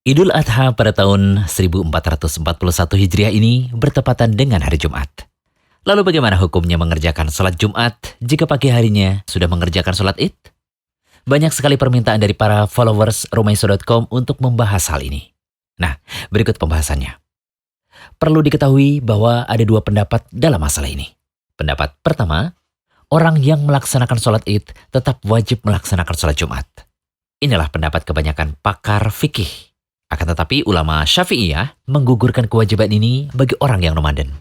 Idul Adha pada tahun 1441 Hijriah ini bertepatan dengan hari Jumat. Lalu bagaimana hukumnya mengerjakan sholat Jumat jika pagi harinya sudah mengerjakan sholat Id? Banyak sekali permintaan dari para followers Romaiso.com untuk membahas hal ini. Nah, berikut pembahasannya. Perlu diketahui bahwa ada dua pendapat dalam masalah ini. Pendapat pertama, orang yang melaksanakan sholat Id tetap wajib melaksanakan sholat Jumat. Inilah pendapat kebanyakan pakar fikih. Akan tetapi ulama Syafi'iyah menggugurkan kewajiban ini bagi orang yang nomaden.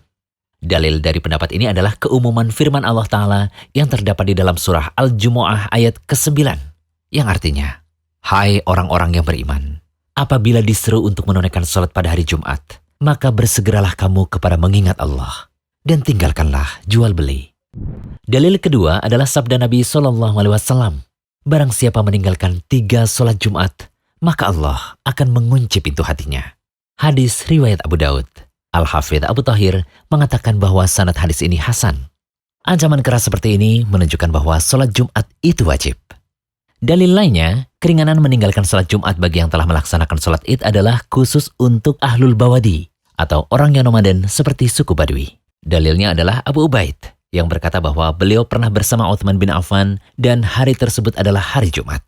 Dalil dari pendapat ini adalah keumuman firman Allah Ta'ala yang terdapat di dalam surah Al-Jumu'ah ayat ke-9. Yang artinya, hai orang-orang yang beriman, apabila diseru untuk menunaikan sholat pada hari Jumat, maka bersegeralah kamu kepada mengingat Allah dan tinggalkanlah jual beli. Dalil kedua adalah sabda Nabi SAW. Barang siapa meninggalkan 3 sholat Jumat, maka Allah akan mengunci pintu hatinya. Hadis riwayat Abu Daud. Al-Hafidh Abu Thahir mengatakan bahwa sanad hadis ini hasan. Ancaman keras seperti ini menunjukkan bahwa sholat Jumat itu wajib. Dalil lainnya, keringanan meninggalkan sholat Jumat bagi yang telah melaksanakan sholat Id adalah khusus untuk ahlul bawadi atau orang yang nomaden seperti suku Badui. Dalilnya adalah Abu Ubaid yang berkata bahwa beliau pernah bersama Uthman bin Affan dan hari tersebut adalah hari Jumat.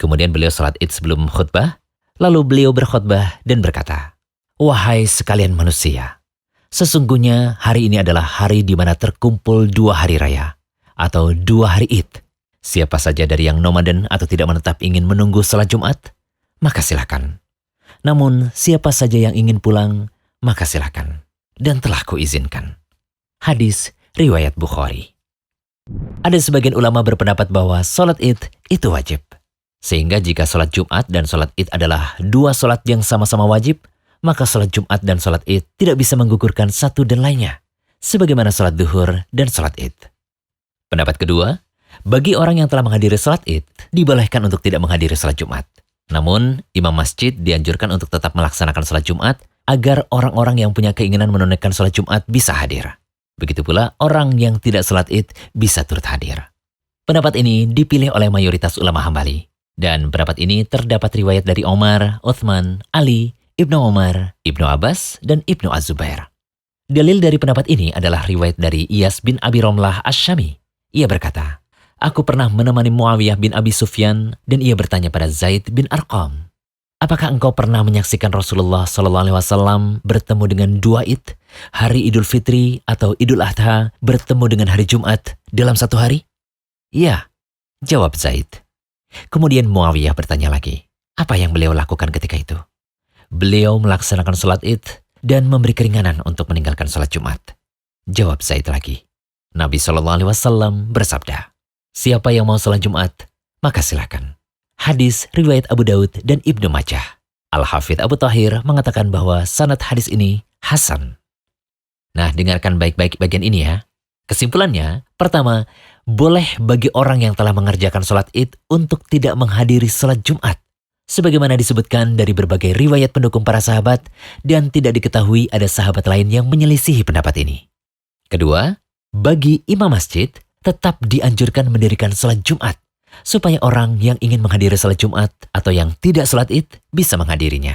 Kemudian beliau sholat Id sebelum khutbah, lalu beliau berkhutbah dan berkata, wahai sekalian manusia, sesungguhnya hari ini adalah hari di mana terkumpul 2 hari raya atau 2 hari Id. Siapa saja dari yang nomaden atau tidak menetap ingin menunggu sholat Jumat, maka silakan. Namun siapa saja yang ingin pulang, maka silakan. Dan telah kuizinkan. Hadis riwayat Bukhari. Ada sebagian ulama berpendapat bahwa sholat Id itu wajib. Sehingga jika sholat Jumat dan sholat Id adalah 2 sholat yang sama-sama wajib, maka sholat Jumat dan sholat Id tidak bisa menggugurkan satu dan lainnya, sebagaimana sholat duhur dan sholat Id. Pendapat kedua, bagi orang yang telah menghadiri sholat Id, dibolehkan untuk tidak menghadiri sholat Jumat. Namun, imam masjid dianjurkan untuk tetap melaksanakan sholat Jumat agar orang-orang yang punya keinginan menunaikan sholat Jumat bisa hadir. Begitu pula orang yang tidak sholat Id bisa turut hadir. Pendapat ini dipilih oleh mayoritas ulama Hambali. Dan pendapat ini terdapat riwayat dari Omar, Uthman, Ali, Ibnu Umar, Ibnu Abbas, dan Ibnu Az-Zubair. Dalil dari pendapat ini adalah riwayat dari Iyas bin Abi Romlah Asy-Syami. Ia berkata, aku pernah menemani Muawiyah bin Abi Sufyan dan ia bertanya pada Zaid bin Arqam, apakah engkau pernah menyaksikan Rasulullah SAW bertemu dengan 2 Id, hari Idul Fitri atau Idul Adha bertemu dengan hari Jumat dalam satu hari? Ya, jawab Zaid. Kemudian Muawiyah bertanya lagi, apa yang beliau lakukan ketika itu? Beliau melaksanakan sholat Id dan memberi keringanan untuk meninggalkan sholat Jumat. Jawab Zaid lagi. Nabi SAW bersabda, siapa yang mau sholat Jumat, maka silakan. Hadis riwayat Abu Daud dan Ibnu Majah. Al-Hafidh Abu Thahir mengatakan bahwa sanad hadis ini hasan. Nah, dengarkan baik-baik bagian ini ya. Kesimpulannya, pertama, boleh bagi orang yang telah mengerjakan sholat Id untuk tidak menghadiri sholat Jumat. Sebagaimana disebutkan dari berbagai riwayat pendukung para sahabat dan tidak diketahui ada sahabat lain yang menyelisihi pendapat ini. Kedua, bagi imam masjid tetap dianjurkan mendirikan sholat Jumat supaya orang yang ingin menghadiri sholat Jumat atau yang tidak sholat Id bisa menghadirinya.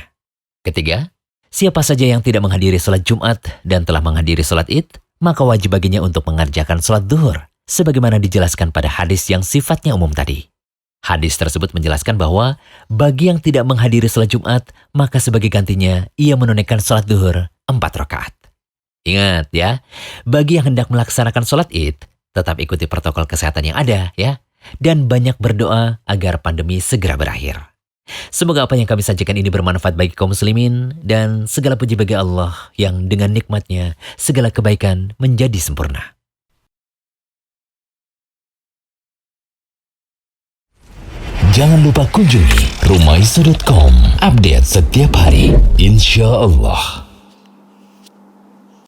Ketiga, siapa saja yang tidak menghadiri sholat Jumat dan telah menghadiri sholat Id, maka wajib baginya untuk mengerjakan sholat duhur, sebagaimana dijelaskan pada hadis yang sifatnya umum tadi. Hadis tersebut menjelaskan bahwa bagi yang tidak menghadiri sholat Jumat, maka sebagai gantinya ia menunaikan sholat duhur 4 rakaat. Ingat ya, bagi yang hendak melaksanakan sholat Id, tetap ikuti protokol kesehatan yang ada ya, dan banyak berdoa agar pandemi segera berakhir. Semoga apa yang kami sajikan ini bermanfaat bagi kaum muslimin dan segala puji bagi Allah yang dengan nikmatnya segala kebaikan menjadi sempurna. Jangan lupa kunjungi Romaiso.com, update setiap hari, insya Allah.